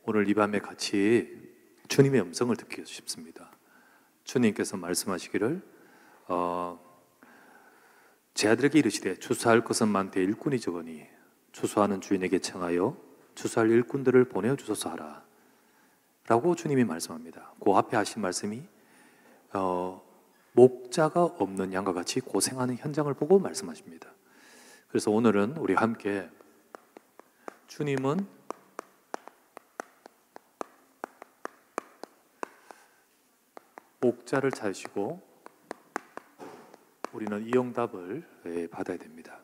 오늘 이 밤에 같이 주님의 음성을 듣기 싶습니다. 주님께서 말씀하시기를 제 아들에게 이르시되 추수할 것은 많되 일꾼이 적으니 추수하는 주인에게 청하여 추수할 일꾼들을 보내어 주소서 하라 라고 주님이 말씀합니다. 그 앞에 하신 말씀이 목자가 없는 양과 같이 고생하는 현장을 보고 말씀하십니다. 그래서 오늘은 우리 함께 주님은 목자를 찾으시고 우리는 이 응답을 받아야 됩니다.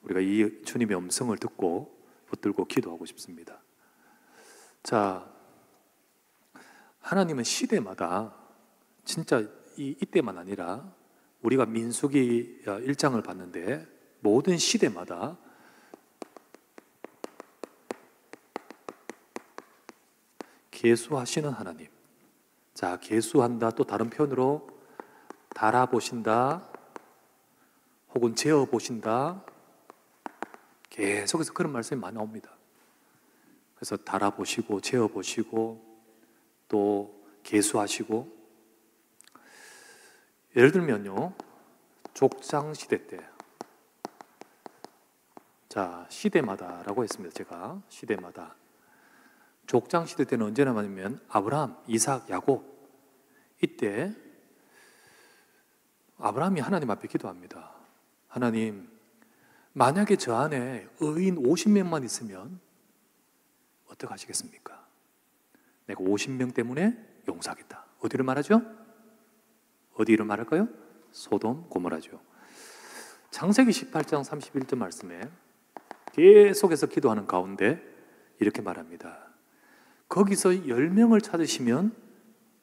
우리가 이 주님의 음성을 듣고 붙들고 기도하고 싶습니다. 자, 하나님은 시대마다 진짜 이때만 아니라 우리가 민수기 1장을 봤는데 모든 시대마다 계수하시는 하나님. 자, 계수한다, 또 다른 표현으로 달아보신다 혹은 재어보신다, 계속해서 그런 말씀이 많이 나옵니다. 그래서 달아보시고 재어보시고 또 계수하시고, 예를 들면요, 족장시대 때, 자, 시대마다라고 했습니다. 제가 시대마다 족장시대 때는 언제나 말하면 아브라함, 이삭, 야곱, 이때 아브라함이 하나님 앞에 기도합니다. 하나님, 만약에 저 안에 의인 50명만 있으면 어떻게 하시겠습니까? 내가 50명 때문에 용서하겠다. 어디를 말하죠? 어디를 말할까요? 소돔, 고모라죠. 창세기 18장 31절 말씀에 계속해서 기도하는 가운데 이렇게 말합니다. 거기서 10명을 찾으시면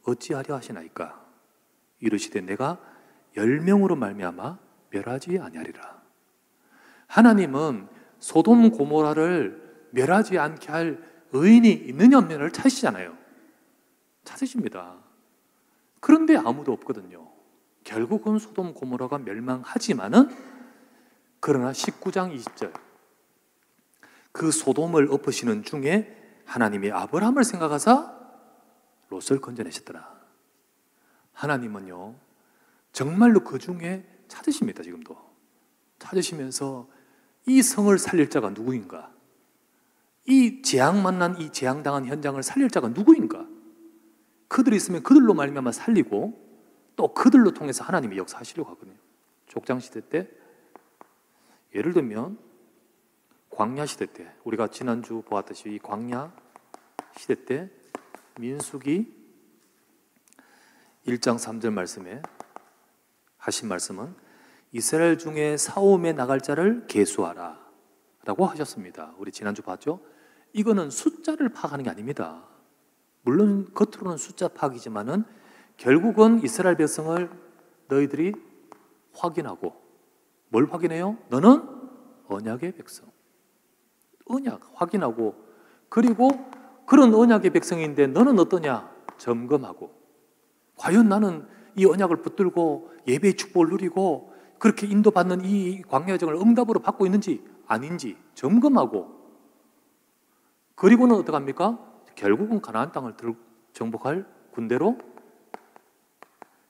어찌하려 하시나이까? 이르시되 내가 10명으로 말미암아 멸하지 아니하리라. 하나님은 소돔 고모라를 멸하지 않게 할 의인이 있느냐 없느냐를 찾으시잖아요. 찾으십니다. 그런데 아무도 없거든요. 결국은 소돔 고모라가 멸망하지만은, 그러나 19장 20절 그 소돔을 엎으시는 중에 하나님이 아브라함을 생각하사 롯을 건져내셨더라. 하나님은요 정말로 그 중에 찾으십니다. 지금도 찾으시면서 이 성을 살릴 자가 누구인가, 이 재앙 만난 이 재앙당한 현장을 살릴 자가 누구인가, 그들이 있으면 그들로 말미암아 살리고 또 그들로 통해서 하나님이 역사하시려고 하거든요. 족장시대 때, 예를 들면 광야시대 때, 우리가 지난주 보았듯이 이 광야 시대 때 민수기 1장 3절 말씀에 하신 말씀은 이스라엘 중에 사오임에 나갈 자를 계수하라 라고 하셨습니다. 우리 지난주 봤죠? 이거는 숫자를 파악하는 게 아닙니다. 물론 겉으로는 숫자 파악이지만은 결국은 이스라엘 백성을 너희들이 확인하고, 뭘 확인해요? 너는 언약의 백성, 언약 확인하고, 그리고 그런 언약의 백성인데 너는 어떠냐? 점검하고, 과연 나는 이 언약을 붙들고 예배의 축복을 누리고 그렇게 인도받는 이 광야 여정을 응답으로 받고 있는지 아닌지 점검하고, 그리고는 어떻게 합니까? 결국은 가나안 땅을 정복할 군대로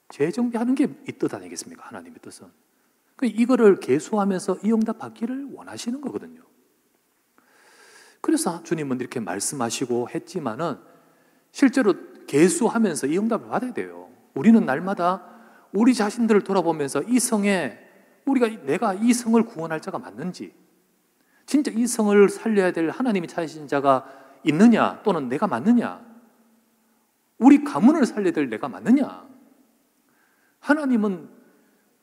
재정비하는 게 이 뜻 아니겠습니까? 하나님의 뜻은. 이거를 계수하면서 이 응답 받기를 원하시는 거거든요. 그래서 주님은 이렇게 말씀하시고 했지만은 실제로 계수하면서 이 응답을 받아야 돼요. 우리는 날마다 우리 자신들을 돌아보면서 이 성에 내가 이 성을 구원할 자가 맞는지, 진짜 이 성을 살려야 될 하나님이 찾으신 자가 있느냐, 또는 내가 맞느냐, 우리 가문을 살려야 될 내가 맞느냐. 하나님은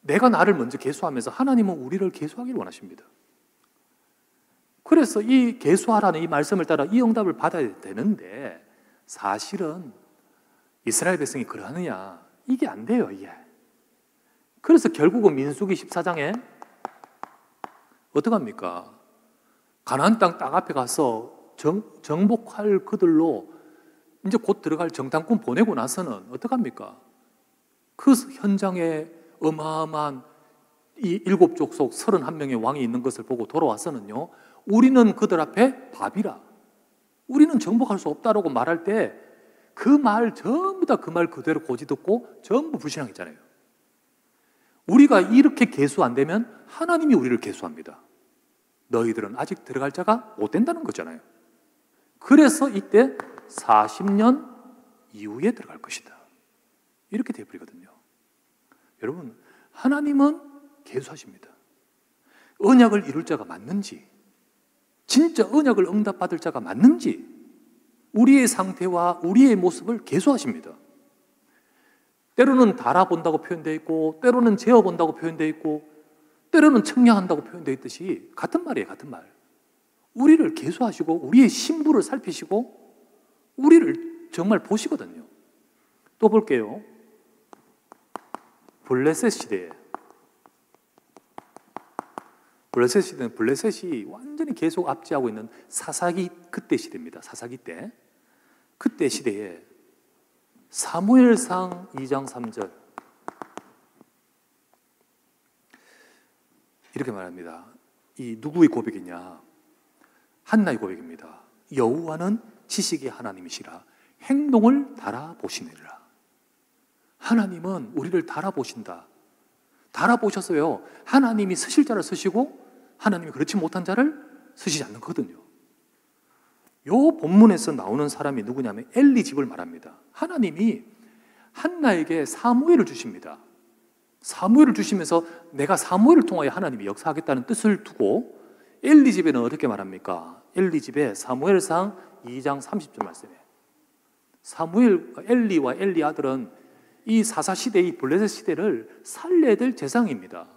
내가 나를 먼저 계수하면서 하나님은 우리를 계수하기를 원하십니다. 그래서 이 계수하라는 이 말씀을 따라 이 응답을 받아야 되는데, 사실은 이스라엘 백성이 그러느냐, 이게 안 돼요. 이게. 그래서 결국은 민수기 14장에 어떻게 합니까? 가나안 땅 딱 앞에 가서 정복할 그들로 이제 곧 들어갈 정탐꾼 보내고 나서는 어떻게 합니까? 그 현장에 어마어마한 이 7족속 31명의 왕이 있는 것을 보고 돌아와서는요, 우리는 그들 앞에 밥이라, 우리는 정복할 수 없다라고 말할 때 그 말 전부 다 그 말 그대로 고지 듣고 전부 불신앙했잖아요. 우리가 이렇게 계수 안 되면 하나님이 우리를 계수합니다. 너희들은 아직 들어갈 자가 못 된다는 거잖아요. 그래서 이때 40년 이후에 들어갈 것이다. 이렇게 되어버리거든요. 여러분, 하나님은 계수하십니다. 언약을 이룰 자가 맞는지, 진짜 언약을 응답받을 자가 맞는지 우리의 상태와 우리의 모습을 계수하십니다. 때로는 달아본다고 표현되어 있고 때로는 재어본다고 표현되어 있고 때로는 청량한다고 표현되어 있듯이 같은 말이에요. 같은 말. 우리를 계수하시고 우리의 신부를 살피시고 우리를 정말 보시거든요. 또 볼게요. 블레셋 시대에, 블레셋 시대는 블레셋이 완전히 계속 압제하고 있는 사사기 그때 시대입니다. 사사기 때. 그때 시대에 사무엘상 2장 3절 이렇게 말합니다. 이 누구의 고백이냐? 한나의 고백입니다. 여호와는 지식의 하나님이시라 행동을 달아보시느니라. 하나님은 우리를 달아보신다. 달아보셨어요. 하나님이 쓰실 자를 쓰시고 하나님이 그렇지 못한 자를 쓰시지 않는 거거든요. 요 본문에서 나오는 사람이 누구냐면 엘리집을 말합니다. 하나님이 한나에게 사무엘을 주십니다. 사무엘을 주시면서 내가 사무엘을 통하여 하나님이 역사하겠다는 뜻을 두고 엘리집에는 어떻게 말합니까? 엘리집에 사무엘상 2장 30절 말씀에 엘리와 엘리 아들은 이 사사 시대, 이 블레셋 시대를 살려야 될 재상입니다.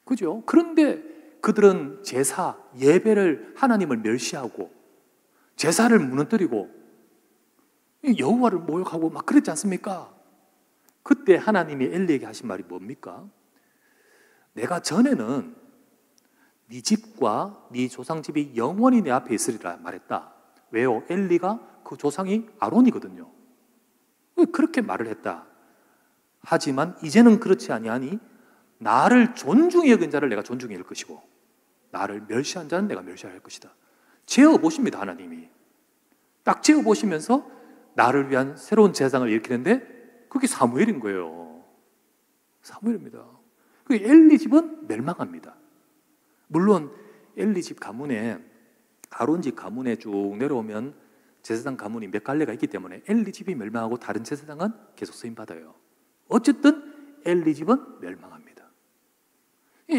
그죠? 그런데 그들은 제사, 예배를 하나님을 멸시하고 제사를 무너뜨리고 여호와를 모욕하고 막 그랬지 않습니까? 그때 하나님이 엘리에게 하신 말이 뭡니까? 내가 전에는 네 집과 네 조상 집이 영원히 내 앞에 있으리라 말했다. 왜요? 엘리가 그 조상이 아론이거든요. 그렇게 말을 했다. 하지만 이제는 그렇지 아니하니 나를 존중히 여긴 자를 내가 존중히 여길 것이고 나를 멸시한 자는 내가 멸시할 것이다. 재어보십니다. 하나님이 딱 재어보시면서 나를 위한 새로운 제사장을 일으키는데 그게 사무엘인 거예요. 사무엘입니다. 그 엘리 집은 멸망합니다. 물론 엘리 집 가문에 아론 집 가문에 쭉 내려오면 제사장 가문이 몇 갈래가 있기 때문에 엘리 집이 멸망하고 다른 제사장은 계속 쓰임 받아요. 어쨌든 엘리 집은 멸망합니다.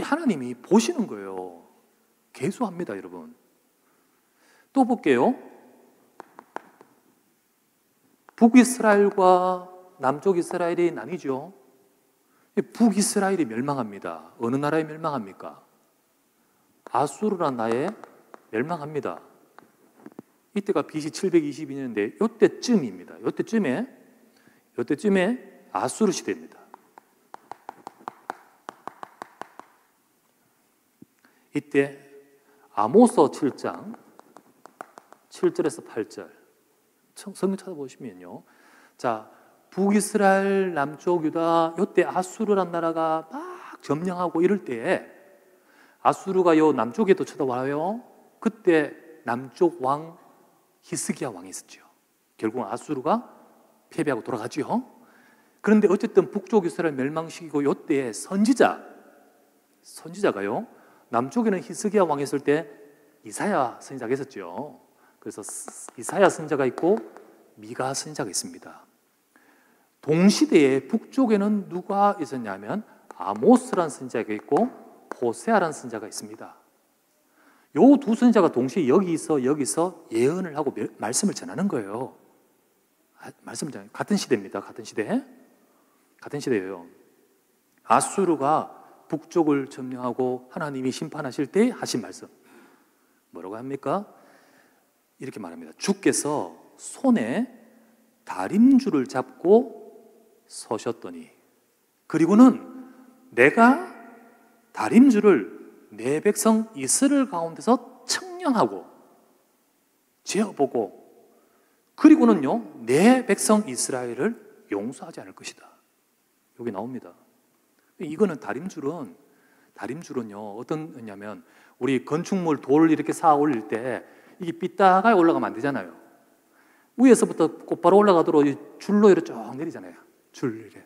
하나님이 보시는 거예요. 계수합니다, 여러분. 또 볼게요. 북이스라엘과 남쪽 이스라엘이 나뉘죠. 북이스라엘이 멸망합니다. 어느 나라에 멸망합니까? 아수르라는 나라에 멸망합니다. 이때가 BC 722년인데 이때쯤입니다. 이때쯤에 아수르 시대입니다. 이때 아모스 7장 7절에서 8절 성경 찾아보시면요. 자, 북이스라엘, 남쪽 유다, 이때 아수르란 나라가 막 점령하고 이럴 때에 아수르가 요 남쪽에도 쳐다와요. 그때 남쪽 왕 히스기야 왕이 있었죠. 결국 아수르가 패배하고 돌아가죠. 그런데 어쨌든 북쪽 이스라엘 멸망시키고 이때에 선지자가요. 남쪽에는 히스기야 왕이 있을 때 이사야 선지자가 있었죠. 그래서 이사야 선지자가 있고 미가 선지자가 있습니다. 동시대에 북쪽에는 누가 있었냐면 아모스라는 선지자가 있고 호세아라는 선지자가 있습니다. 요 두 선지자가 동시에 여기서 예언을 하고 말씀을 전하는 거예요. 말씀을 전하는 같은 시대입니다. 같은 시대예요. 아수르가 북쪽을 점령하고 하나님이 심판하실 때 하신 말씀 뭐라고 합니까? 이렇게 말합니다. 주께서 손에 다림줄을 잡고 서셨더니 그리고는 내가 다림줄을 내 백성 이스라엘 가운데서 청량하고 재어보고 그리고는요 내 백성 이스라엘을 용서하지 않을 것이다. 여기 나옵니다. 이거는 다림줄은요 어떤 거냐면 우리 건축물 돌을 이렇게 쌓아 올릴 때 이게 삐딱하게 올라가면 안 되잖아요. 위에서부터 곧바로 올라가도록 줄로 이렇게 쭉 내리잖아요. 줄 이래.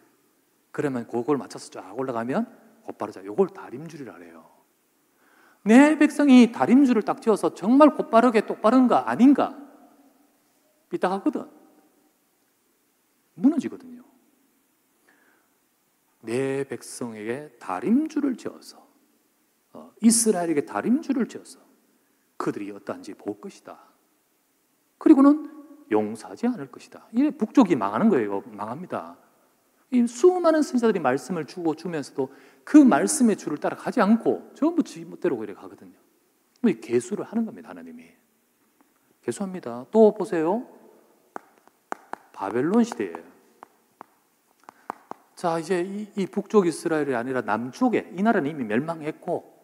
그러면 그걸 맞춰서 쫙 올라가면 곧바로 자. 요걸 다림줄이라 그래요. 내 백성이 다림줄을 딱 지어서 정말 곧바르게 똑바른가 아닌가 삐딱하거든. 무너지거든요. 내 백성에게 다림줄을 지어서 이스라엘에게 다림줄을 지어서 그들이 어떠한지 볼 것이다. 그리고는 용서하지 않을 것이다. 이래 북쪽이 망하는 거예요. 망합니다. 이 수많은 선지자들이 말씀을 주면서도 그 말씀의 줄을 따라가지 않고 전부 지멋대로 이렇게 가거든요. 계수를 하는 겁니다. 하나님이 계수합니다. 또 보세요. 바벨론 시대예요. 자, 이제 이 북쪽 이스라엘이 아니라 남쪽에, 이 나라는 이미 멸망했고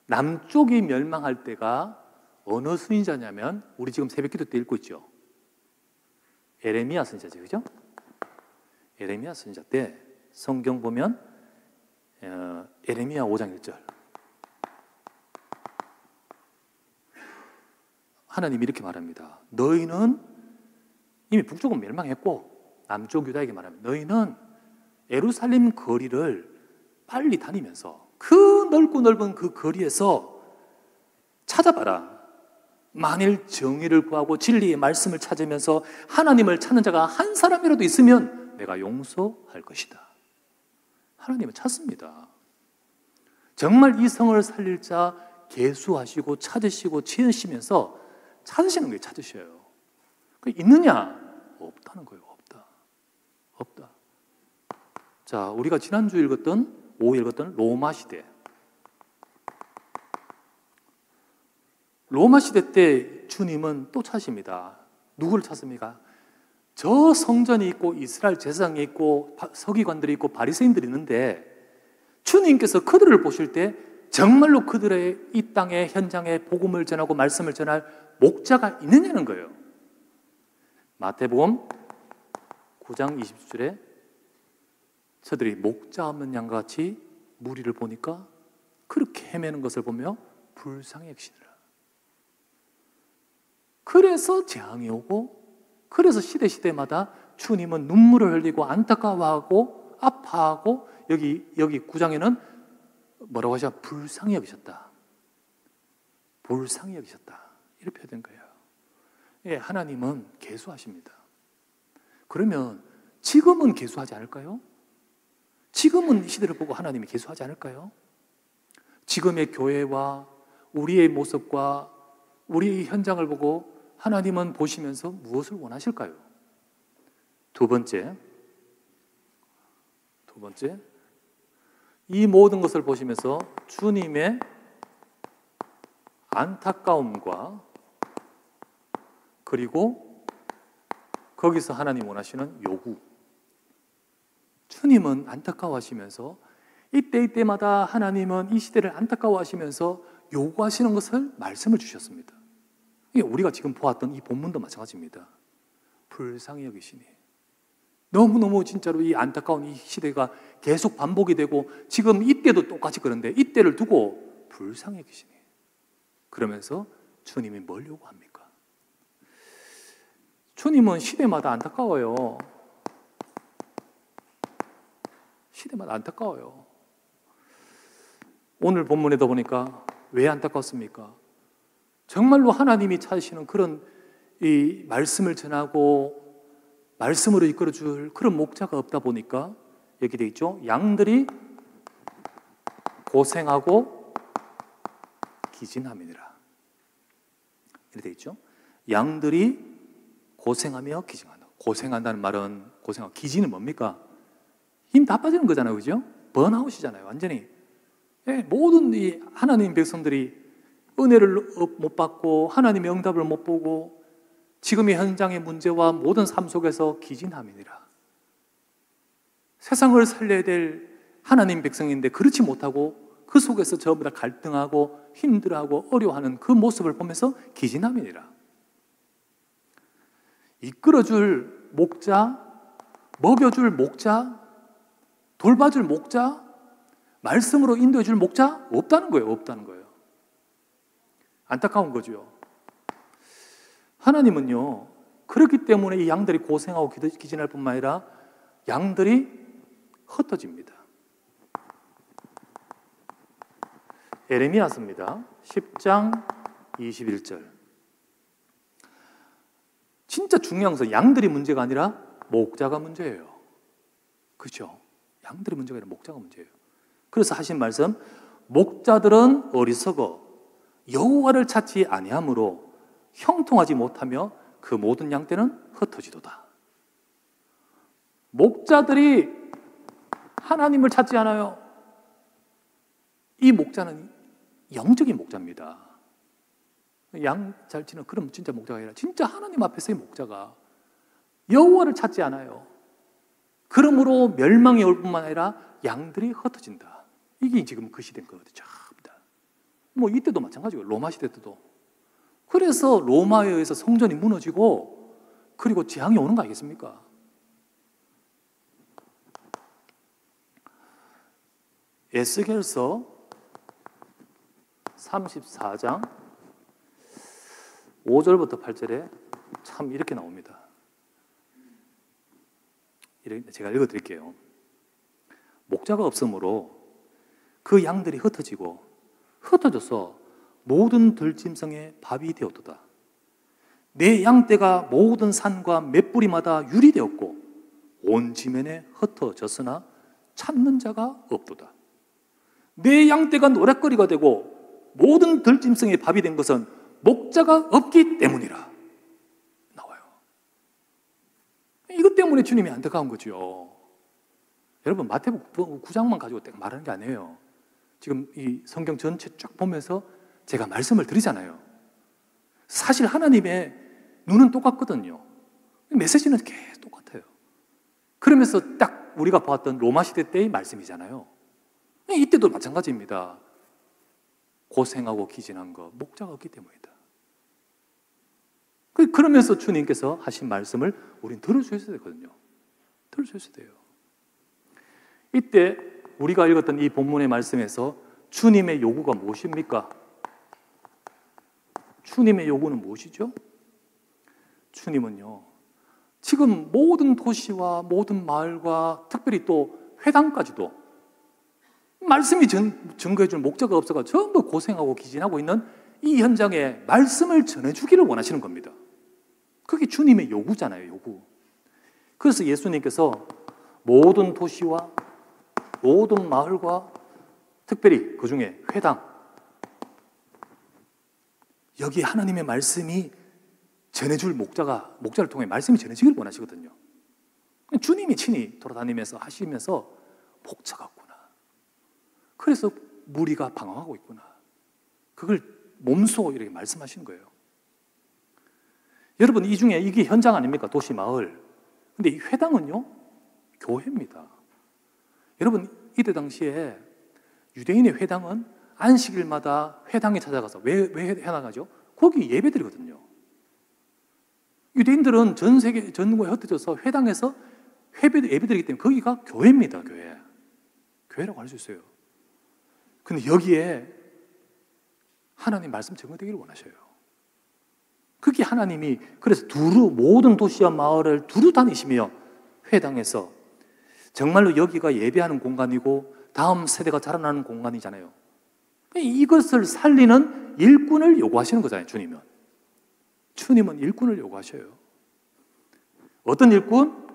남쪽이 멸망할 때가 어느 선지자냐면 우리 지금 새벽기도 때 읽고 있죠. 에레미야 선지자죠, 그죠? 에레미야 선지자 때 성경 보면 에레미야 5장 1절 하나님이 이렇게 말합니다. 너희는 이미 북쪽은 멸망했고 남쪽 유다에게 말합니다. 너희는 예루살렘 거리를 빨리 다니면서 그 넓고 넓은 그 거리에서 찾아봐라. 만일 정의를 구하고 진리의 말씀을 찾으면서 하나님을 찾는 자가 한 사람이라도 있으면 내가 용서할 것이다. 하나님은 찾습니다. 정말 이 성을 살릴 자 계수하시고 찾으시고 지으시면서 찾으시는 거예요. 찾으셔요. 있느냐? 없다는 거예요. 없다. 자, 우리가 지난주 오후에 읽었던 로마 시대. 로마 시대 때 주님은 또 찾으십니다. 누구를 찾습니까? 저 성전이 있고 이스라엘 제사장이 있고 서기관들이 있고 바리새인들이 있는데 주님께서 그들을 보실 때 정말로 그들의 이 땅의 현장에 복음을 전하고 말씀을 전할 목자가 있느냐는 거예요. 마태복음 9장 20절에 저들이 목자 없는 양과 같이 무리를 보니까 그렇게 헤매는 것을 보며 불쌍히 여기시더라. 그래서 재앙이 오고 그래서 시대마다 주님은 눈물을 흘리고 안타까워하고 아파하고 여기 9장에는 뭐라고 하셔? 불쌍히 여기셨다. 불쌍히 여기셨다. 이렇게 표현된 거예요. 예, 하나님은 계수하십니다. 그러면 지금은 계수하지 않을까요? 지금은 이 시대를 보고 하나님이 계수하지 않을까요? 지금의 교회와 우리의 모습과 우리 현장을 보고 하나님은 보시면서 무엇을 원하실까요? 두 번째, 이 모든 것을 보시면서 주님의 안타까움과 그리고 거기서 하나님 원하시는 요구. 주님은 안타까워하시면서 이때마다 하나님은 이 시대를 안타까워하시면서 요구하시는 것을 말씀을 주셨습니다. 이게 우리가 지금 보았던 이 본문도 마찬가지입니다. 불쌍히 여기시니. 너무너무 진짜로 이 안타까운 이 시대가 계속 반복이 되고 지금 이때도 똑같이 그런데 이때를 두고 불쌍히 여기시니. 그러면서 주님이 뭘 요구합니까? 주님은 시대마다 안타까워요. 시대마다 안타까워요. 오늘 본문에도 보니까 왜 안타깝습니까? 정말로 하나님이 찾으시는 그런 이 말씀을 전하고 말씀으로 이끌어줄 그런 목자가 없다 보니까 여기 돼 있죠. 양들이 고생하고 기진함이니라. 이렇게 돼 있죠. 양들이 고생하며 기진한다. 고생한다는 말은 기진은 뭡니까? 힘 다 빠지는 거잖아요, 그죠? 번아웃이잖아요, 완전히. 예, 모든 이 하나님 백성들이 은혜를 못 받고 하나님의 응답을 못 보고 지금의 현장의 문제와 모든 삶 속에서 기진함이니라. 세상을 살려야 될 하나님 백성인데 그렇지 못하고 그 속에서 전부 다 갈등하고 힘들어하고 어려워하는 그 모습을 보면서 기진함이니라. 이끌어줄 목자, 먹여줄 목자, 돌봐줄 목자, 말씀으로 인도해줄 목자 없다는 거예요. 안타까운 거죠. 하나님은요, 그렇기 때문에 이 양들이 고생하고 기진할 뿐만 아니라 양들이 흩어집니다. 에레미야서입니다. 10장 21절. 진짜 중요한 것은 양들이 문제가 아니라 목자가 문제예요. 그렇죠? 양들이 문제가 아니라 목자가 문제예요. 그래서 하신 말씀, 목자들은 어리석어 여호와를 찾지 아니하므로 형통하지 못하며 그 모든 양떼는 흩어지도다. 목자들이 하나님을 찾지 않아요. 이 목자는 영적인 목자입니다. 양 잘 치는 그런 진짜 목자가 아니라 진짜 하나님 앞에서의 목자가 여호와를 찾지 않아요. 그러므로 멸망이 올 뿐만 아니라 양들이 흩어진다. 이게 지금 그 시대인 거거든요. 뭐 이때도 마찬가지고 로마 시대 때도. 그래서 로마에 의해서 성전이 무너지고 그리고 재앙이 오는 거 아니겠습니까? 에스겔서 34장 5절부터 8절에 참 이렇게 나옵니다. 제가 읽어드릴게요. 목자가 없으므로 그 양들이 흩어져서 모든 들짐승의 밥이 되었도다. 내 양떼가 모든 산과 맷뿌리마다 유리되었고 온 지면에 흩어졌으나 찾는 자가 없도다. 내 양떼가 노랫거리가 되고 모든 들짐승의 밥이 된 것은 목자가 없기 때문이라 나와요. 이것 때문에 주님이 안타까운 거죠. 여러분 마태복음 9장만 가지고 말하는 게 아니에요. 지금 이 성경 전체 쫙 보면서 제가 말씀을 드리잖아요. 사실 하나님의 눈은 똑같거든요. 메시지는 계속 똑같아요. 그러면서 딱 우리가 보았던 로마 시대 때의 말씀이잖아요. 이때도 마찬가지입니다. 고생하고 기진한 거 목자가 없기 때문이다. 그러면서 주님께서 하신 말씀을 우린 들어주셔야 되거든요. 들어주셔야 돼요. 이때 우리가 읽었던 이 본문의 말씀에서 주님의 요구가 무엇입니까? 주님의 요구는 무엇이죠? 주님은요, 지금 모든 도시와 모든 마을과 특별히 또 회당까지도 말씀이 증거해 줄 목자가 없어가 전부 고생하고 기진하고 있는 이 현장에 말씀을 전해주기를 원하시는 겁니다. 그게 주님의 요구잖아요, 요구. 그래서 예수님께서 모든 도시와 모든 마을과 특별히 그 중에 회당, 여기 하나님의 말씀이 전해줄 목자를 통해 말씀이 전해지기를 원하시거든요. 주님이 친히 돌아다니면서 하시면서 목자가 없구나. 그래서 무리가 방황하고 있구나. 그걸 몸소 이렇게 말씀하시는 거예요. 여러분, 이 중에 이게 현장 아닙니까? 도시, 마을. 근데 이 회당은요, 교회입니다. 여러분, 이때 당시에 유대인의 회당은 안식일마다 회당에 찾아가서 왜 회당하죠? 거기 예배드리거든요. 유대인들은 전 세계 전국에 흩어져서 회당에서 예배드리기 때문에 거기가 교회입니다. 교회라고 할 수 있어요. 근데 여기에 하나님 말씀 증거되기를 원하셔요. 그게 하나님이 그래서 모든 도시와 마을을 두루 다니시며 회당에서 정말로 여기가 예배하는 공간이고 다음 세대가 자라나는 공간이잖아요. 이것을 살리는 일꾼을 요구하시는 거잖아요, 주님은. 주님은 일꾼을 요구하셔요. 어떤 일꾼?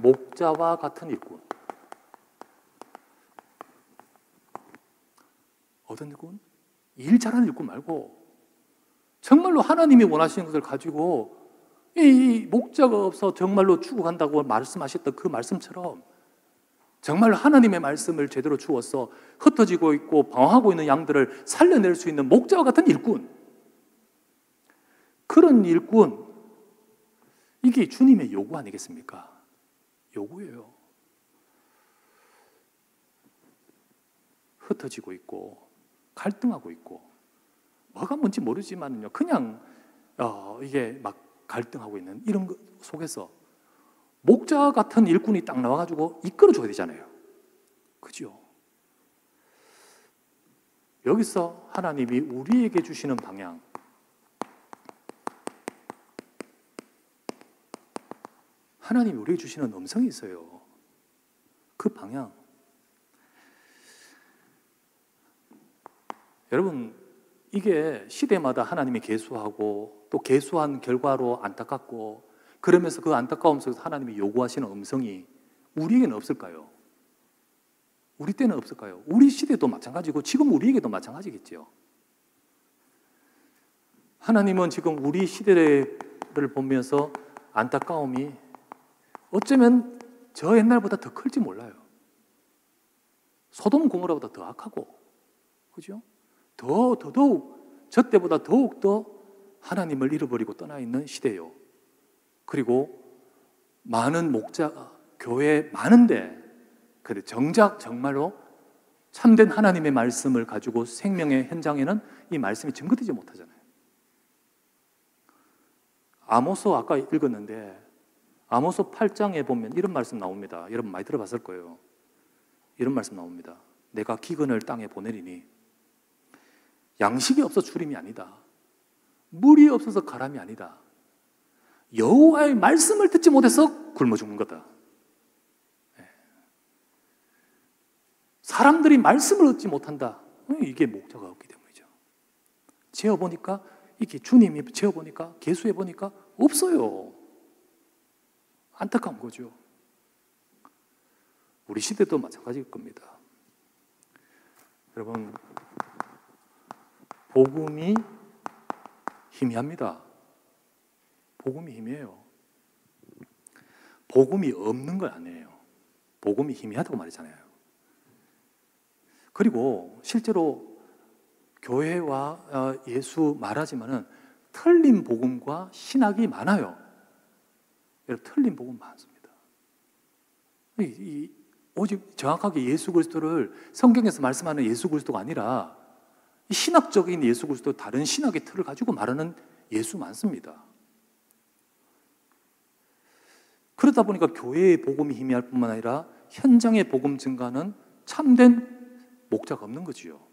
목자와 같은 일꾼. 어떤 일꾼? 일 잘하는 일꾼 말고 정말로 하나님이 원하시는 것을 가지고 이 목자가 없어 정말로 죽어간다고 말씀하셨던 그 말씀처럼 정말로 하나님의 말씀을 제대로 주어서 흩어지고 있고 방황하고 있는 양들을 살려낼 수 있는 목자와 같은 일꾼. 그런 일꾼, 이게 주님의 요구 아니겠습니까? 요구예요. 흩어지고 있고 갈등하고 있고 뭐가 뭔지 모르지만요, 그냥 이게 막 갈등하고 있는 이런 것 속에서 목자 같은 일꾼이 딱 나와가지고 이끌어줘야 되잖아요. 그죠? 여기서 하나님이 우리에게 주시는 방향, 하나님이 우리에게 주시는 음성이 있어요. 그 방향. 여러분, 이게 시대마다 하나님이 계수하고 또 계수한 결과로 안타깝고 그러면서 그 안타까움 속에서 하나님이 요구하시는 음성이 우리에게는 없을까요? 우리 때는 없을까요? 우리 시대도 마찬가지고 지금 우리에게도 마찬가지겠죠. 하나님은 지금 우리 시대를 보면서 안타까움이 어쩌면 저 옛날보다 더 클지 몰라요. 소돔 고모라보다 더 악하고, 그죠? 더더욱 저 때보다 더욱 더 하나님을 잃어버리고 떠나 있는 시대요. 그리고 많은 목자 교회 많은데, 그래 정작 정말로 참된 하나님의 말씀을 가지고 생명의 현장에는 이 말씀이 증거되지 못하잖아요. 아모스 아까 읽었는데 아모스 8장에 보면 이런 말씀 나옵니다. 여러분 많이 들어봤을 거예요. 이런 말씀 나옵니다. 내가 기근을 땅에 보내리니 양식이 없어 주림이 아니다. 물이 없어서 가람이 아니다. 여호와의 말씀을 듣지 못해서 굶어 죽는 거다. 사람들이 말씀을 얻지 못한다. 이게 목자가 없기 때문이죠. 재어보니까 이게 주님이 재어보니까 계수해보니까 없어요. 안타까운 거죠. 우리 시대도 마찬가지일 겁니다. 여러분, 복음이 희미합니다. 복음이 희미해요. 복음이 없는 건 아니에요. 복음이 희미하다고 말했잖아요. 그리고 실제로 교회와 예수 말하지만은 틀린 복음과 신학이 많아요. 여러분, 틀린 복음 많습니다. 오직 정확하게 예수 그리스도를 성경에서 말씀하는 예수 그리스도가 아니라 신학적인 예수 그리스도, 다른 신학의 틀을 가지고 말하는 예수 많습니다. 그러다 보니까 교회의 복음이 희미할 뿐만 아니라 현장의 복음 증가는 참된 목자가 없는 거지요.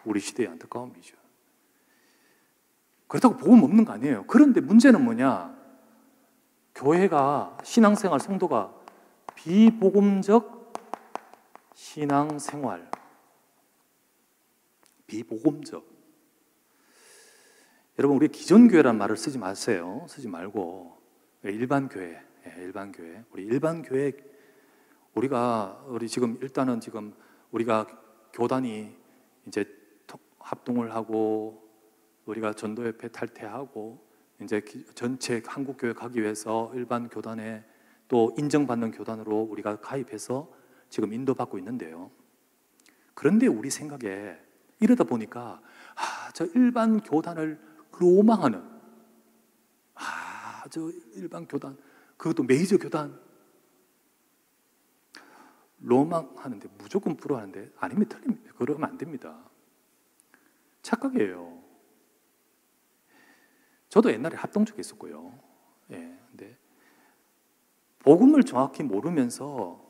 우리 시대의 안타까움이죠. 그렇다고 복음 없는 거 아니에요. 그런데 문제는 뭐냐? 교회가 신앙생활, 성도가 비복음적 신앙생활, 비복음적. 여러분, 우리 기존교회라는 말을 쓰지 마세요. 쓰지 말고 일반 교회, 일반 교회. 우리 일반 교회, 우리 지금 일단은 지금 우리가 교단이 이제 합동을 하고 우리가 전도협회 탈퇴하고 이제 전체 한국교회 가기 위해서 일반 교단에 또 인정받는 교단으로 우리가 가입해서 지금 인도받고 있는데요. 그런데 우리 생각에 이러다 보니까 저 일반 교단을 로망하는 저 일반 교단, 그것도 메이저 교단 로망하는데 무조건 부러워하는데 아니면 틀립니다. 그러면 안 됩니다. 착각이에요. 저도 옛날에 합동 쪽에 있었고요. 근데 복음을 정확히 모르면서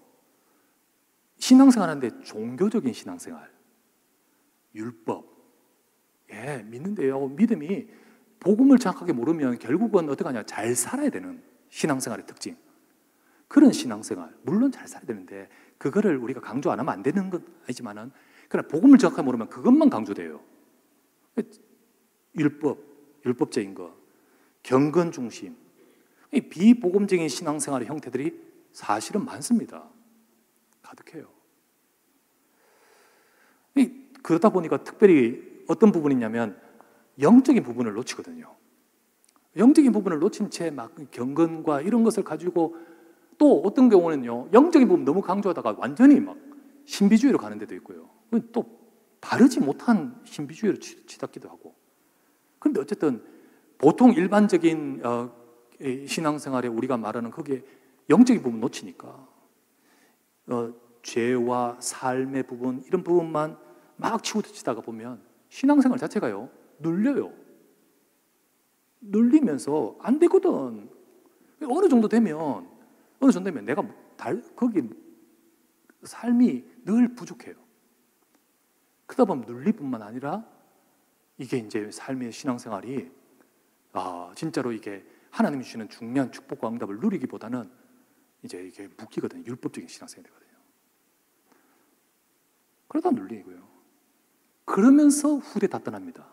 신앙생활하는데 종교적인 신앙생활, 율법, 믿는데요. 믿음이 복음을 정확하게 모르면 결국은 어떻게 하냐, 잘 살아야 되는 신앙생활의 특징. 그런 신앙생활, 물론 잘 살아야 되는데 그거를 우리가 강조 안 하면 안 되는 건 아니지만은, 그러나 복음을 정확하게 모르면 그것만 강조돼요. 율법적인 거, 경건 중심, 이 비복음적인 신앙생활의 형태들이 사실은 많습니다. 가득해요. 그러다 보니까 특별히 어떤 부분이냐면 영적인 부분을 놓치거든요. 영적인 부분을 놓친 채 막 경건과 이런 것을 가지고, 또 어떤 경우는요, 영적인 부분 너무 강조하다가 완전히 막 신비주의로 가는 데도 있고요. 또 바르지 못한 신비주의로 치닫기도 하고. 그런데 어쨌든 보통 일반적인 신앙생활에 우리가 말하는 거기에 영적인 부분 놓치니까 죄와 삶의 부분, 이런 부분만 막 치우치다가 보면 신앙생활 자체가요, 눌려요. 눌리면서 안 되거든. 어느 정도 되면 내가 거기 삶이 늘 부족해요. 그러다 보면 눌리뿐만 아니라 이게 이제 삶의 신앙생활이 진짜로 이게 하나님이 주시는 중요한 축복과 응답을 누리기보다는 이제 이게 묶이거든요. 율법적인 신앙생활이 되거든요. 그러다 눌리고요. 그러면서 후대 다 떠납니다.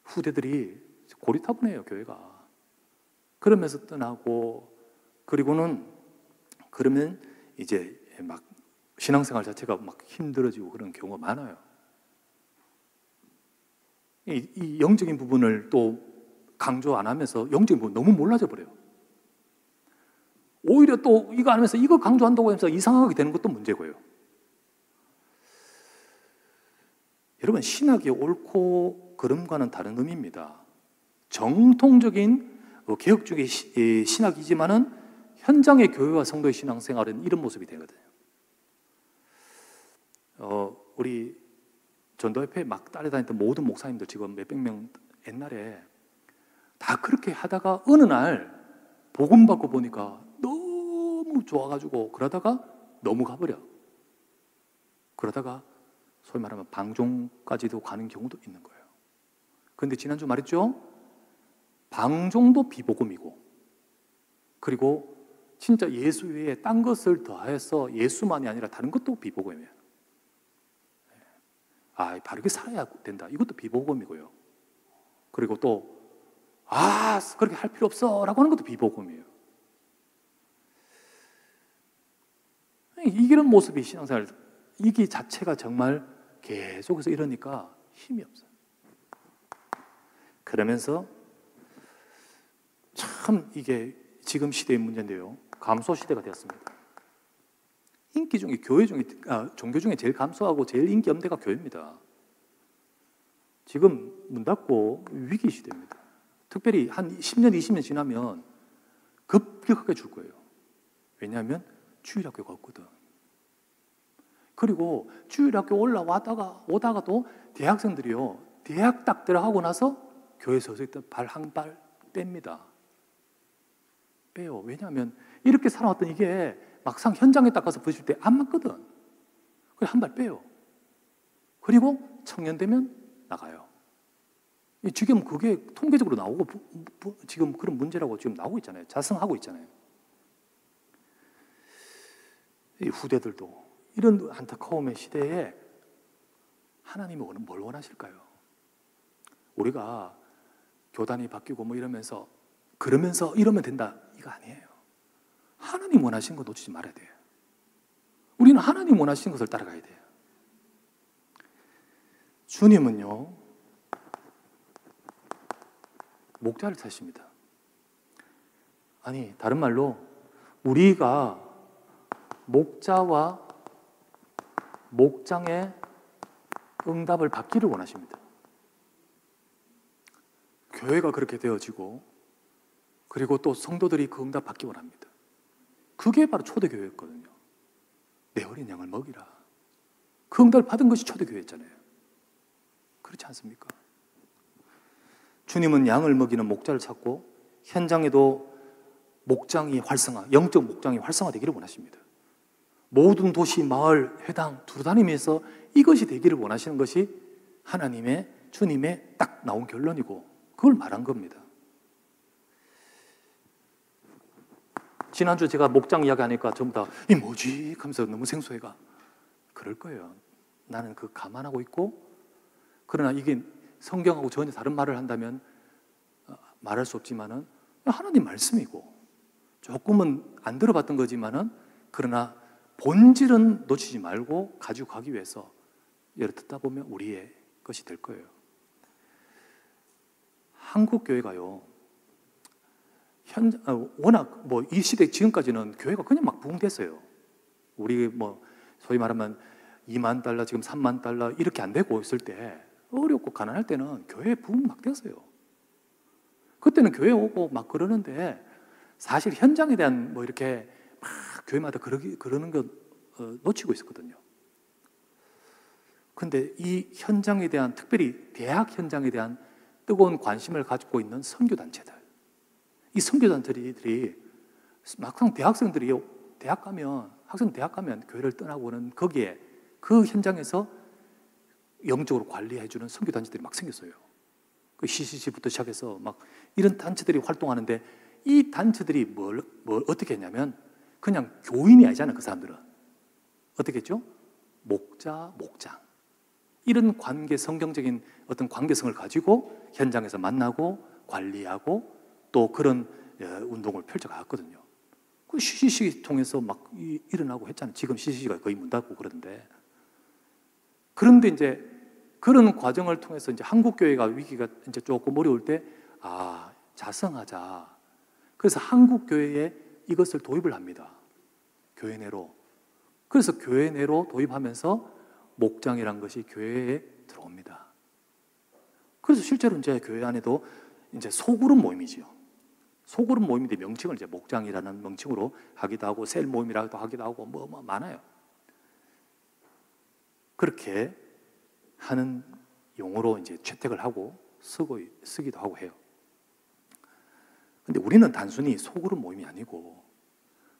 후대들이 고리타분해요, 교회가. 그러면서 떠나고, 그리고는 그러면 이제 막 신앙생활 자체가 막 힘들어지고 그런 경우가 많아요. 이 영적인 부분을 또 강조 안 하면서 영적인 부분 너무 몰라져 버려요. 오히려 또 이거 안 하면서 이거 강조한다고 하면서 이상하게 되는 것도 문제고요. 여러분, 신학의 옳고 그름과는 다른 의미입니다. 정통적인 개혁주의 신학이지만은 현장의 교회와 성도의 신앙생활은 이런 모습이 되거든요. 우리 전도협회 막 따라다녔던 모든 목사님들 지금 몇백 명 옛날에 다 그렇게 하다가 어느 날 복음 받고 보니까 너무 좋아가지고 그러다가 넘어가버려. 그러다가 소위 말하면 방종까지도 가는 경우도 있는 거예요. 그런데 지난주 말했죠? 방종도 비복음이고, 그리고 진짜 예수 외에 딴 것을 더해서 예수만이 아니라 다른 것도 비복음이에요. 바르게 살아야 된다. 이것도 비복음이고요. 그리고 또 그렇게 할 필요 없어 라고 하는 것도 비복음이에요. 이런 모습이 신앙생활, 이게 자체가 정말 계속해서 이러니까 힘이 없어요. 그러면서 참 이게 지금 시대의 문제인데요. 감소 시대가 되었습니다. 인기 중에, 교회 중에, 종교 중에 제일 감소하고 제일 인기 없는 데가 교회입니다. 지금 문 닫고 위기 시대입니다. 특별히 한 10년, 20년 지나면 급격하게 줄 거예요. 왜냐하면 주일학교가 없거든. 그리고 주일학교 오다가도 대학생들이요, 대학 딱 들어가고 나서 교회 서서 발 한 발 뺍니다. 빼요. 왜냐하면 이렇게 살아왔던 이게 막상 현장에 딱 가서 보실 때 안 맞거든. 그래서 한 발 빼요. 그리고 청년 되면 나가요. 지금 그게 통계적으로 나오고 지금 그런 문제라고 지금 나오고 있잖아요. 자성하고 있잖아요. 이 후대들도 이런 안타까움의 시대에 하나님이 뭘 원하실까요? 우리가 교단이 바뀌고 뭐 이러면서 이러면 된다, 이거 아니에요. 하나님 원하신 거 놓치지 말아야 돼요. 우리는 하나님 원하신 것을 따라가야 돼요. 주님은요, 목자를 찾으십니다. 아니, 다른 말로 우리가 목자와 목장의 응답을 받기를 원하십니다. 교회가 그렇게 되어지고, 그리고 또 성도들이 그 응답 받기 원합니다. 그게 바로 초대교회였거든요. 내 어린 양을 먹이라. 그 응답을 받은 것이 초대교회였잖아요. 그렇지 않습니까? 주님은 양을 먹이는 목자를 찾고 현장에도 영적 목장이 활성화되기를 원하십니다. 모든 도시, 마을, 회당 두루다니면서 이것이 되기를 원하시는 것이 주님의 딱 나온 결론이고, 그걸 말한 겁니다. 지난주 제가 목장 이야기하니까 전부 다 이 뭐지? 하면서 너무 생소해가. 그럴 거예요. 나는 그 감안하고 있고, 그러나 이게 성경하고 전혀 다른 말을 한다면 말할 수 없지만은 하나님 말씀이고, 조금은 안 들어봤던 거지만은 그러나 본질은 놓치지 말고 가지고 가기 위해서 여러 듣다 보면 우리의 것이 될 거예요. 한국 교회가요, 워낙 이 시대 지금까지는 교회가 그냥 막 부흥됐어요. 우리 소위 말하면 2만 달러, 지금 3만 달러 이렇게 안 되고 있을 때, 어렵고 가난할 때는 교회 부흥 막 됐어요. 그때는 교회 오고 막 그러는데, 사실 현장에 대한 이렇게 막 교회마다 그러는 거 놓치고 있었거든요. 근데 이 현장에 대한, 특별히 대학 현장에 대한 뜨거운 관심을 가지고 있는 선교단체들, 이 선교단체들이 막상 대학생들이 학생 대학 가면 교회를 떠나고는 거기에 그 현장에서 영적으로 관리해주는 선교단체들이 막 생겼어요. 그 CCC부터 시작해서 막 이런 단체들이 활동하는데 이 단체들이 뭘 어떻게 했냐면 그냥 교인이 아니잖아요. 그 사람들은 어떻게 했죠? 목자, 목장 이런 관계, 성경적인 어떤 관계성을 가지고 현장에서 만나고 관리하고 또 그런 운동을 펼쳐갔거든요. 그 CCC 통해서 막 일어나고 했잖아요. 지금 CCC가 거의 문 닫고 그러는데, 그런데 이제 그런 과정을 통해서 이제 한국 교회가 위기가 이제 조금 어려울 때 자성하자. 그래서 한국 교회에 이것을 도입을 합니다. 교회 내로. 그래서 교회 내로 도입하면서 목장이란 것이 교회에 들어옵니다. 그래서 실제로 이제 교회 안에도 이제 소그룹 모임이지요. 소그룹 모임인데 명칭을 이제 목장이라는 명칭으로 하기도 하고 셀 모임이라고 하기도 하고 뭐 많아요. 그렇게 하는 용어로 이제 채택을 하고 쓰기도 하고 해요. 근데 우리는 단순히 소그룹 모임이 아니고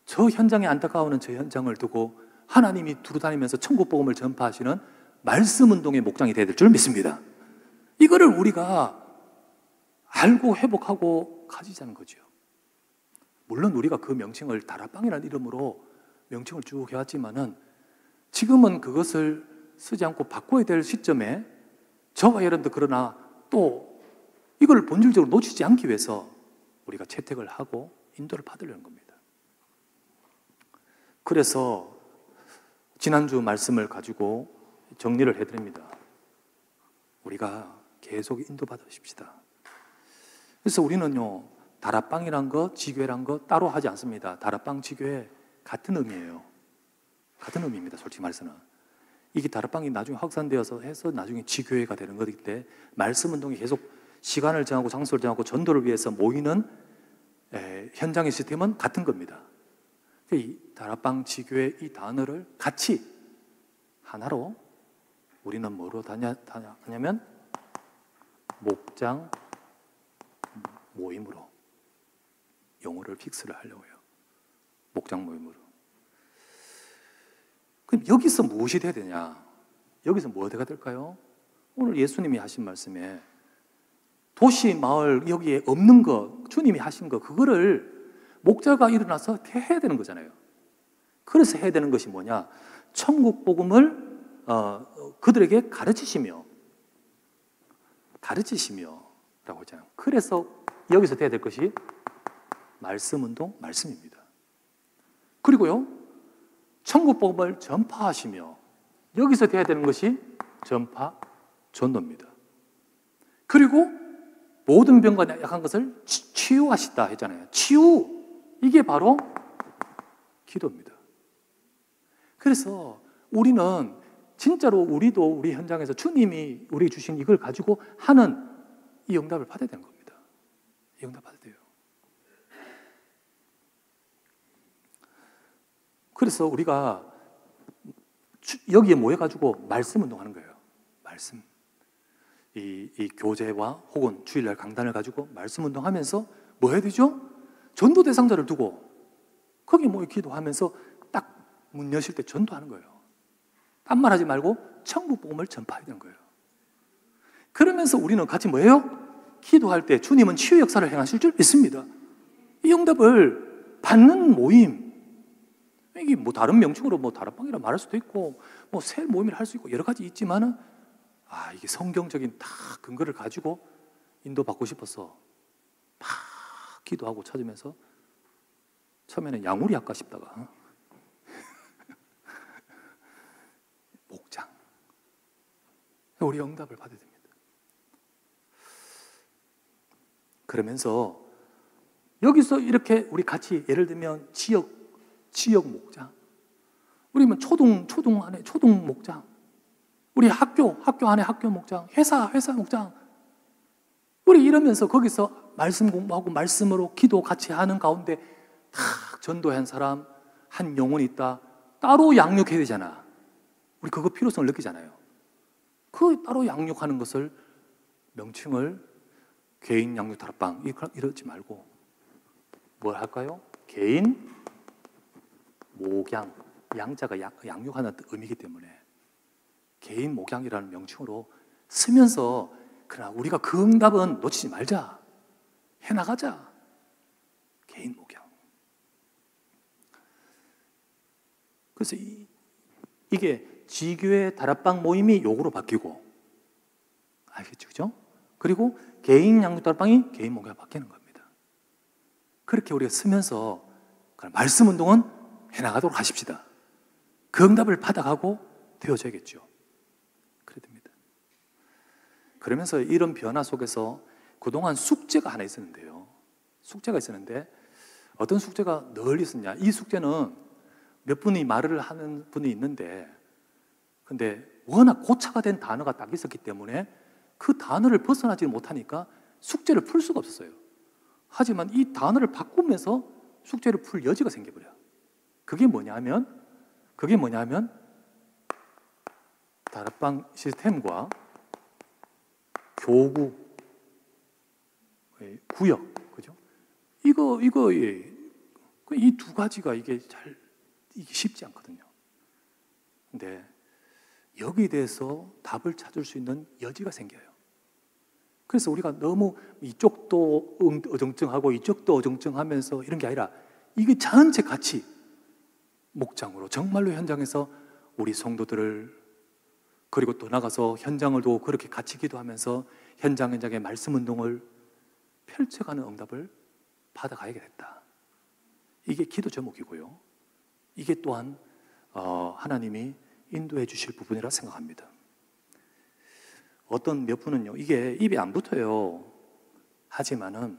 저 현장에 안타까워하는 저 현장을 두고 하나님이 두루다니면서 천국 복음을 전파하시는 말씀 운동의 목장이 되야 될 줄 믿습니다. 이거를 우리가 알고 회복하고 가지자는 거죠. 물론 우리가 그 명칭을 다락방이라는 이름으로 명칭을 쭉 해왔지만은 지금은 그것을 쓰지 않고 바꿔야 될 시점에 저와 여러분들 그러나 또 이걸 본질적으로 놓치지 않기 위해서 우리가 채택을 하고 인도를 받으려는 겁니다. 그래서 지난주 말씀을 가지고 정리를 해드립니다. 우리가 계속 인도받으십시다. 그래서 우리는요, 다락방이란 거, 지교회란 거 따로 하지 않습니다. 다락방, 지교회 같은 의미예요. 같은 의미입니다. 솔직히 말해서는. 이게 다락방이 나중에 확산되어서 해서 나중에 지교회가 되는 거기 때문에 말씀 운동이 계속 시간을 정하고 장소를 정하고 전도를 위해서 모이는 현장의 시스템은 같은 겁니다. 이 다락방, 지교회 이 단어를 같이 하나로 우리는 뭐로 하냐면 목장 모임으로 용어를 픽스를 하려고 해요. 목장 모임으로. 그럼 여기서 무엇이 돼야 되냐? 여기서 뭐가 될까요? 오늘 예수님이 하신 말씀에 도시, 마을 여기에 없는 거, 주님이 하신 거 그거를 목자가 일어나서 해야 되는 거잖아요. 그래서 해야 되는 것이 뭐냐? 천국 복음을 그들에게 가르치시며 라고 했잖아요. 그래서 여기서 돼야 될 것이 말씀 운동, 말씀입니다. 그리고요, 천국 복음을 전파하시며 여기서 돼야 되는 것이 전파, 전도입니다. 그리고 모든 병과 약한 것을 치유하시다 했잖아요. 치유, 이게 바로 기도입니다. 그래서 우리는 진짜로 우리도 우리 현장에서 주님이 우리에게 주신 이걸 가지고 하는 이 응답을 받아야 되는 겁니다. 이 응답 받아야 돼요. 그래서 우리가 여기에 모여가지고 말씀 운동하는 거예요. 말씀. 이 교재와 혹은 주일날 강단을 가지고 말씀 운동하면서 뭐 해야 되죠? 전도 대상자를 두고 거기 모여 기도하면서 딱 문 여실 때 전도하는 거예요. 딴 말 하지 말고 천국 복음을 전파해야 되는 거예요. 그러면서 우리는 같이 뭐예요? 기도할 때 주님은 치유 역사를 행하실 줄 믿습니다. 이 응답을 받는 모임, 이게 뭐 다른 명칭으로 뭐 다락방이라 말할 수도 있고 뭐 셀 모임이라 할 수 있고 여러 가지 있지만은 이게 성경적인 다 근거를 가지고 인도받고 싶어서 막 기도하고 찾으면서 처음에는 양우리 할까 싶다가 목장. 우리 응답을 받아야 됩니다. 그러면서 여기서 이렇게 우리 같이 예를 들면 지역 목장, 우리면 초등 안에 초등 목장, 우리 학교 안에 학교 목장, 회사 목장, 우리 이러면서 거기서 말씀 공부하고 말씀으로 기도 같이 하는 가운데 다 전도한 사람 한 영혼이 있다. 따로 양육해야 되잖아. 우리 그거 필요성을 느끼잖아요. 그 따로 양육하는 것을 명칭을 개인 양육 다락방 이러지 말고 뭘 할까요? 개인 목양, 양자가 양육하는 의미이기 때문에 개인 목양이라는 명칭으로 쓰면서 그러나 우리가 그 응답은 놓치지 말자. 해나가자. 개인 목양. 그래서 이게 지교회 다락방 모임이 요구로 바뀌고, 알겠죠? 그죠? 그리고 개인 양육 다락방이 개인 목양으로 바뀌는 겁니다. 그렇게 우리가 쓰면서 말씀 운동은 해나가도록 하십시다. 그 응답을 받아가고 되어져야겠죠. 그래야 됩니다. 그러면서 이런 변화 속에서 그동안 숙제가 하나 있었는데요. 숙제가 있었는데 어떤 숙제가 늘 있었냐. 이 숙제는 몇 분이 말을 하는 분이 있는데 근데 워낙 고차가 된 단어가 딱 있었기 때문에 그 단어를 벗어나지 못하니까 숙제를 풀 수가 없었어요. 하지만 이 단어를 바꾸면서 숙제를 풀 여지가 생겨버려요. 그게 뭐냐면 다락방 시스템과 교구, 구역, 그죠? 이 두 가지가 이게 쉽지 않거든요. 근데 여기에 대해서 답을 찾을 수 있는 여지가 생겨요. 그래서 우리가 너무 이쪽도 어정쩡하고 이쪽도 어정쩡하면서 이런 게 아니라 이게 전체 같이 목장으로 정말로 현장에서 우리 성도들을 그리고 또 나가서 현장을 두고 그렇게 같이 기도하면서 현장의 말씀 운동을 펼쳐가는 응답을 받아가야겠다. 이게 기도 제목이고요. 이게 또한 하나님이 인도해 주실 부분이라 생각합니다. 어떤 몇 분은요, 이게 입에 안 붙어요. 하지만은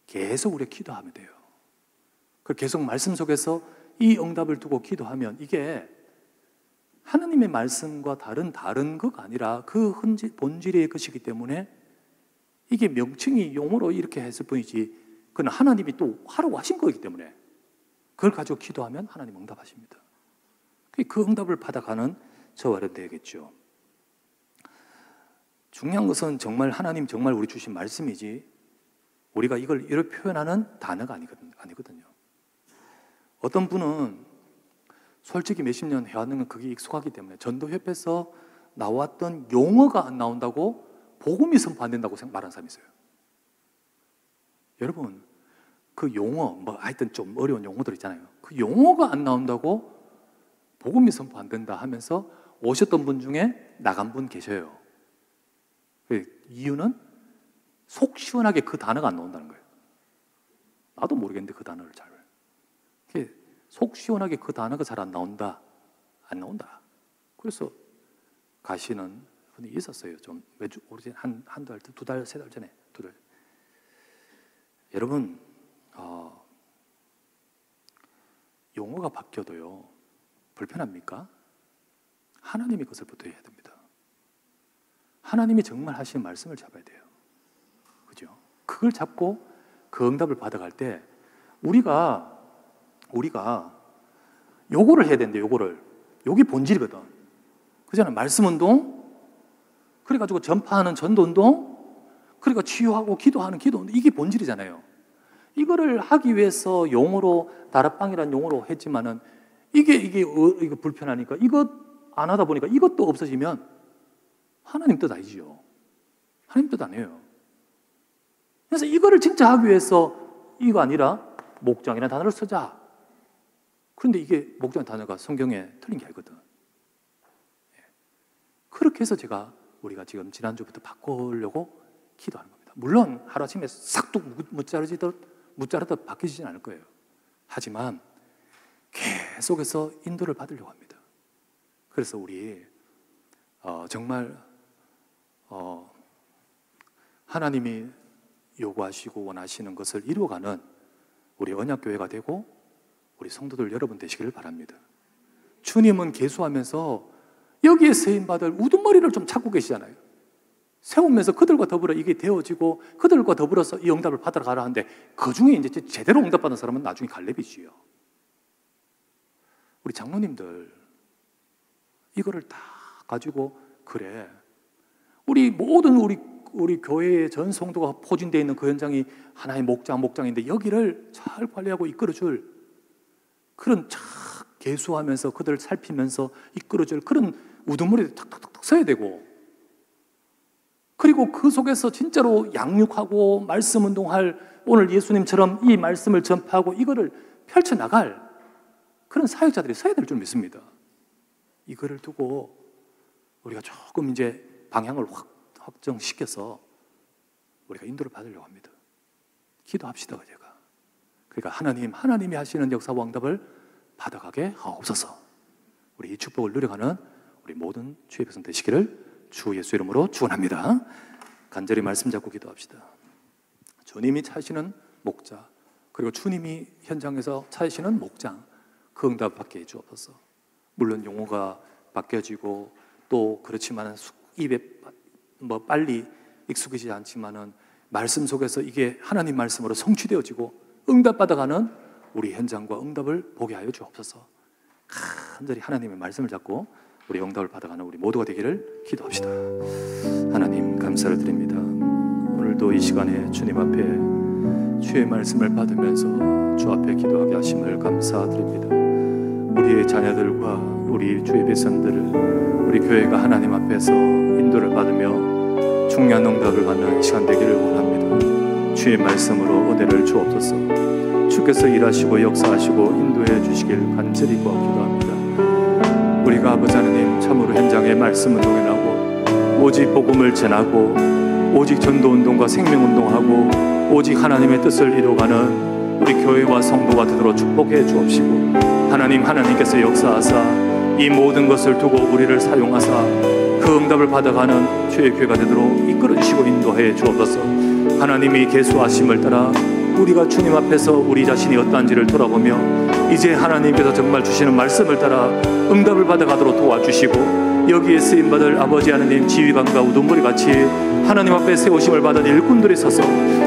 계속 우리가 기도하면 돼요. 계속 말씀 속에서 이 응답을 두고 기도하면 이게 하나님의 말씀과 다른 것가 아니라 그 본질의 것이기 때문에 이게 명칭이 용어로 이렇게 했을 뿐이지 그건 하나님이 또 하라고 하신 거기 때문에 그걸 가지고 기도하면 하나님 응답하십니다. 그 응답을 받아가는 저와 여러분 되겠죠. 중요한 것은 정말 하나님 정말 우리 주신 말씀이지 우리가 이걸 이렇게 표현하는 단어가 아니거든요. 어떤 분은 솔직히 몇십 년 해왔는 건 그게 익숙하기 때문에 전도협회에서 나왔던 용어가 안 나온다고 복음이 선포 안 된다고 말하는 사람이 있어요. 여러분 그 용어 하여튼 좀 어려운 용어들 있잖아요. 그 용어가 안 나온다고 복음이 선포 안 된다 하면서 오셨던 분 중에 나간 분 계셔요. 이유는 속 시원하게 그 단어가 안 나온다는 거예요. 나도 모르겠는데 그 단어를 잘. 속 시원하게 그 단어가 잘 안 나온다. 그래서 가시는 분이 있었어요. 좀 매주 오래전 한 달, 두 달, 세 달 전에. 여러분 용어가 바뀌어도요 불편합니까? 하나님의 것을 붙들어야 됩니다. 하나님이 정말 하신 말씀을 잡아야 돼요. 그죠? 그걸 잡고 그 응답을 받아갈 때 우리가 요거를 해야 되는데 요게 본질이거든. 그잖아요. 말씀 운동, 그래가지고 전파하는 전도 운동, 그러니까 치유하고 기도하는 기도 운동, 이게 본질이잖아요. 이거를 하기 위해서 용어로 다락방이라는 용어로 했지만은 이게 불편하니까 이것 안 하다 보니까 이것도 없어지면 하나님 뜻 아니지요. 하나님 뜻 아니에요. 그래서 이거를 진짜 하기 위해서 이거 아니라 목장이라는 단어를 쓰자. 그런데 이게 목장 단어가 성경에 틀린 게 아니거든. 그렇게 해서 우리가 지금 지난주부터 바꾸려고 기도하는 겁니다. 물론 하루아침에 싹둑 무자르듯 바뀌지는 않을 거예요. 하지만 계속해서 인도를 받으려고 합니다. 그래서 우리 정말 하나님이 요구하시고 원하시는 것을 이루어가는 우리 언약교회가 되고 우리 성도들 여러분 되시기를 바랍니다. 주님은 계수하면서 여기에 세임받을 우두머리를 좀 찾고 계시잖아요. 세우면서 그들과 더불어 이게 되어지고 그들과 더불어서 이 응답을 받으러 가라 하는데 그 중에 이제 제대로 응답받은 사람은 나중에 갈렙이지요. 우리 장로님들 이거를 다 가지고 그래 우리 모든 우리 교회의 전 성도가 포진되어 있는 그 현장이 하나의 목장인데 여기를 잘 관리하고 이끌어줄 그런 계수하면서 그들을 살피면서 이끌어줄 그런 우두머리를 탁탁탁 써야 되고 그리고 그 속에서 진짜로 양육하고 말씀 운동할, 오늘 예수님처럼 이 말씀을 전파하고 이거를 펼쳐나갈 그런 사역자들이 서야 될 줄 믿습니다. 이거를 두고 우리가 조금 이제 방향을 확정시켜서 우리가 인도를 받으려고 합니다. 기도합시다. 제가. 그러니까 하나님이 하시는 역사와 응답을 받아가게 하옵소서. 우리 이 축복을 누려가는 우리 모든 주의 백성 되시기를 주 예수 이름으로 축원합니다. 간절히 말씀 잡고 기도합시다. 주님이 찾으시는 목자, 그리고 주님이 현장에서 찾으시는 목장, 그 응답 받게 해주옵소서. 물론 용어가 바뀌어지고 또 그렇지만 입에 빨리 익숙해지지 않지만은 말씀 속에서 이게 하나님 말씀으로 성취되어지고 응답받아가는 우리 현장과 응답을 보게 하여 주옵소서. 간절히 하나님의 말씀을 잡고 우리 응답을 받아가는 우리 모두가 되기를 기도합시다. 하나님 감사를 드립니다. 오늘도 이 시간에 주님 앞에 주의 말씀을 받으면서 주 앞에 기도하게 하심을 감사드립니다. 우리의 자녀들과 우리 주의 백성들을, 우리 교회가 하나님 앞에서 인도를 받으며 중요한 응답을 받는 시간 되기를 원합니다. 주의 말씀으로 은혜를 주옵소서. 주께서 일하시고 역사하시고 인도해 주시길 간절히 기도합니다. 우리가 아버지 하나님 참으로 현장에 말씀 운동을 하고 오직 복음을 전하고 오직 전도운동과 생명운동하고 오직 하나님의 뜻을 이루어가는 우리 교회와 성도가 되도록 축복해 주옵시고, 하나님께서 역사하사 이 모든 것을 두고 우리를 사용하사 그 응답을 받아가는 주의 교회가 되도록 이끌어 주시고 인도해 주옵소서. 하나님이 계수하심을 따라 우리가 주님 앞에서 우리 자신이 어떠한지를 돌아보며 이제 하나님께서 정말 주시는 말씀을 따라 응답을 받아가도록 도와주시고, 여기에 쓰임받을 아버지 하나님 지휘관과 우두머리같이 하나님 앞에 세우심을 받은 일꾼들이 서서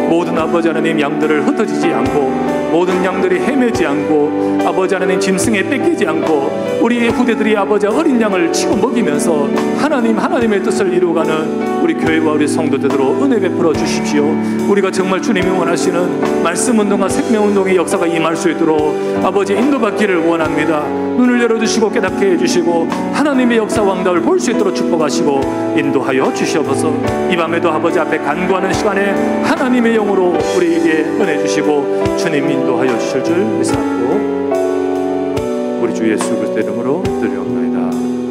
모든 아버지 하나님 양들을 흩어지지 않고 모든 양들이 헤매지 않고 아버지 하나님 짐승에 뺏기지 않고 우리의 후대들이 아버지 어린 양을 치고 먹이면서 하나님의 뜻을 이루어가는 우리 교회와 우리 성도 되도록 은혜 베풀어 주십시오. 우리가 정말 주님이 원하시는 말씀운동과 생명운동의 역사가 임할 수 있도록 아버지 인도받기를 원합니다. 눈을 열어주시고 깨닫게 해주시고 하나님의 역사와 응답을 볼 수 있도록 축복하시고 인도하여 주시옵소서. 이 밤에도 아버지 앞에 간구하는 시간에 하나님의 영으로 우리에게 은혜 주시고 주님 인도하여 주실 줄 믿사옵고 우리 주 예수 그리스도 이름으로 드리옵나이다.